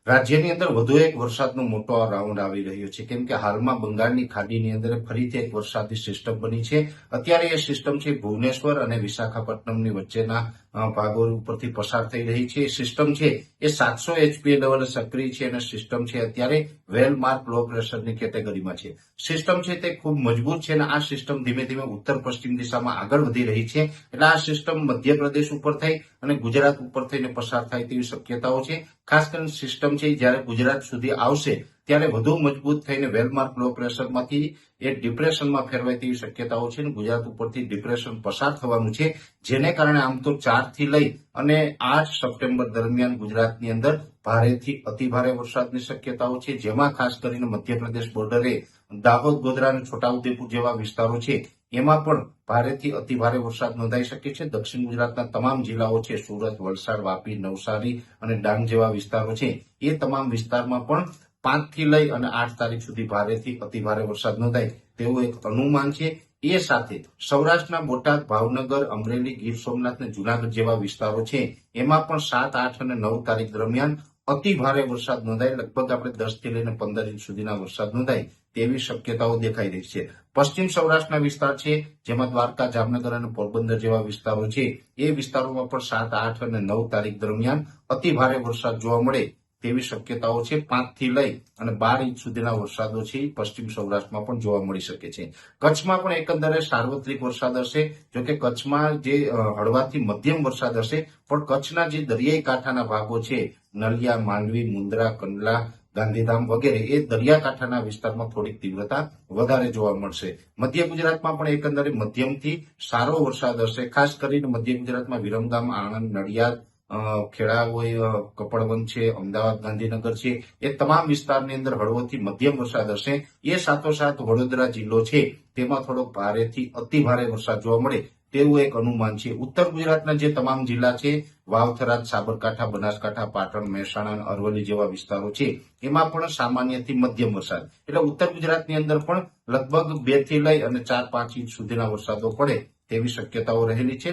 રાજ્યની અંદર વધુ એક વરસાદનો મોટો રાઉન્ડ આવી રહ્યો છે, કેમ કે હાલમાં બંગાળની ખાડીની અંદર ફરીથી એક વરસાદી સિસ્ટમ બની છે. અત્યારે એ સિસ્ટમ છે ભુવનેશ્વર અને વિશાખાપટ્ટનમની વચ્ચેના ભાગો ઉપરથી પસાર થઈ રહી છે. એ સિસ્ટમ છે એ 700 એચપીએ લેવલે સક્રિય છે અને સિસ્ટમ છે અત્યારે વેલ માર્ક લો પ્રેશરની કેટેગરીમાં છે. સિસ્ટમ છે તે ખૂબ મજબૂત છે અને આ સિસ્ટમ ધીમે ધીમે ઉત્તર પશ્ચિમ દિશામાં આગળ વધી રહી છે. એટલે આ સિસ્ટમ મધ્યપ્રદેશ ઉપર થઈ અને ગુજરાત ઉપર થઈને પસાર થાય તેવી શક્યતાઓ છે. ખાસ કરીને સિસ્ટમ છે જ્યારે ગુજરાત સુધી આવશે ત્યારે વધુ મજબૂત થઈને વેલમાર્ક લો પ્રેશરમાંથી એ ડિપ્રેશનમાં ફેરવાય તેવી શક્યતાઓ છે અને ગુજરાત ઉપરથી ડિપ્રેશન પસાર થવાનું છે, જેને કારણે આમ તો 4 થી લઈ અને 8 સપ્ટેમ્બર દરમિયાન ગુજરાતની અંદર ભારેથી અતિભારે વરસાદની શક્યતાઓ છે, જેમાં ખાસ કરીને મધ્યપ્રદેશ બોર્ડરે દાહોદ, ગોધરા અને છોટાઉદેપુર જેવા વિસ્તારો છે એમાં પણ ભારેથી અતિભારે વરસાદ નોંધાઈ શકે છે. દક્ષિણ ગુજરાતના તમામ જિલ્લાઓ છે, સુરત, વલસાડ, વાપી, નવસારી અને ડાંગ જેવા વિસ્તારો છે, એ તમામ વિસ્તારમાં પણ 5 થી લઈ અને 8 તારીખ સુધી ભારેથી અતિભારે વરસાદ નોંધાય તેવું એક અનુમાન છે. એ સાથે સૌરાષ્ટ્રના બોટાદ, ભાવનગર, અમરેલી, ગીર સોમનાથ અને જુનાગઢ જેવા વિસ્તારો છે એમાં પણ 7, 8 અને 9 તારીખ દરમિયાન અતિ ભારે વરસાદ નોંધાય. લગભગ આપણે 10 થી લઈને 15 ઇંચ સુધીના વરસાદ નોંધાય તેવી શક્યતાઓ દેખાઈ રહી છે. પશ્ચિમ સૌરાષ્ટ્રના વિસ્તાર છે, જેમાં દ્વારકા, જામનગર અને પોરબંદર જેવા વિસ્તારો છે, એ વિસ્તારોમાં પણ 7, 8 અને 9 તારીખ દરમિયાન અતિ ભારે વરસાદ જોવા મળે તેવી શક્યતાઓ છે. 5 થી લઈ અને 12 ઇંચ સુધીના વરસાદો છે પશ્ચિમ સૌરાષ્ટ્રમાં પણ જોવા મળી શકે છે. કચ્છમાં પણ એકંદરે સાર્વત્રિક વરસાદ હશે, જોકે કચ્છમાં જે હળવાથી મધ્યમ વરસાદ હશે, પણ કચ્છના જે દરિયાઈ કાંઠાના ભાગો છે, નલિયા, માંડવી, મુન્દ્રા, કંડલા, ગાંધીધામ વગેરે, એ દરિયાકાંઠાના વિસ્તારમાં થોડીક તીવ્રતા વધારે જોવા મળશે. મધ્ય ગુજરાતમાં પણ એકંદરે મધ્યમથી સારો વરસાદ હશે. ખાસ કરીને મધ્ય ગુજરાતમાં વિરમગામ, આણંદ, નડિયાદ, ખેડા હોય, કપડવંત છે, અમદાવાદ, ગાંધીનગર છે, એ તમામ વિસ્તારની અંદર હળવોથી મધ્યમ વરસાદ હશે. એ સાથોસાથ વડોદરા જિલ્લો છે તેમાં થોડોક ભારેથી અતિ ભારે વરસાદ જોવા મળે તેવું એક અનુમાન છે. ઉત્તર ગુજરાતના જે તમામ જિલ્લા છે, વાવ, થરાદ, સાબરકાંઠા, બનાસકાંઠા, પાટણ, મહેસાણા અને અરવલ્લી જેવા વિસ્તારો છે, એમાં પણ સામાન્યથી મધ્યમ વરસાદ. એટલે ઉત્તર ગુજરાતની અંદર પણ લગભગ 2 થી લઈ અને 4-5 ઇંચ સુધીના વરસાદો પડે તેવી શક્યતાઓ રહેલી છે.